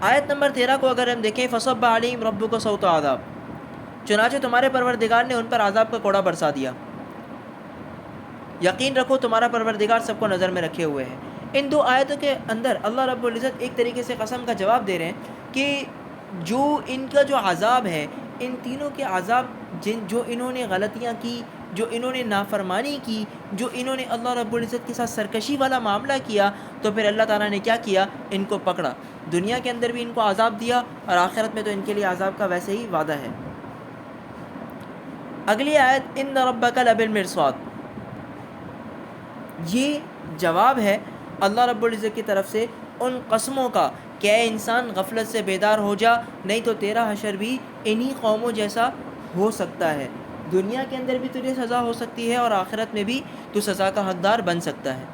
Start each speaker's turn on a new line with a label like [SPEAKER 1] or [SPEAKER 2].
[SPEAKER 1] آیت نمبر 13 کو اگر ہم دیکھیں فصب علیہم ربک صوت عذاب، چنانچہ تمہارے پروردگار نے ان پر عذاب کا کوڑا برسا دیا، یقین رکھو تمہارا پروردگار سب کو نظر میں رکھے ہوئے ہے۔ ان دو آیتوں کے اندر اللہ رب العزت ایک طریقے سے قسم کا جواب دے رہے ہیں کہ جو ان کا جو عذاب ہے، ان تینوں کے عذاب، جو انہوں نے غلطیاں کی، جو انہوں نے نافرمانی کی، جو انہوں نے اللہ رب العزت کے ساتھ سرکشی والا معاملہ کیا، تو پھر اللہ تعالیٰ نے کیا کیا؟ ان کو پکڑا، دنیا کے اندر بھی ان کو عذاب دیا، اور آخرت میں تو ان کے لیے عذاب کا ویسے ہی وعدہ ہے۔ اگلی آیت ان ربک لبالمرصاد، یہ جواب ہے اللہ رب العزت کی طرف سے ان قسموں کا کہ اے انسان غفلت سے بیدار ہو جا، نہیں تو تیرا حشر بھی انہی قوموں جیسا ہو سکتا ہے، دنیا کے اندر بھی تجھے سزا ہو سکتی ہے اور آخرت میں بھی تو سزا کا حقدار بن سکتا ہے۔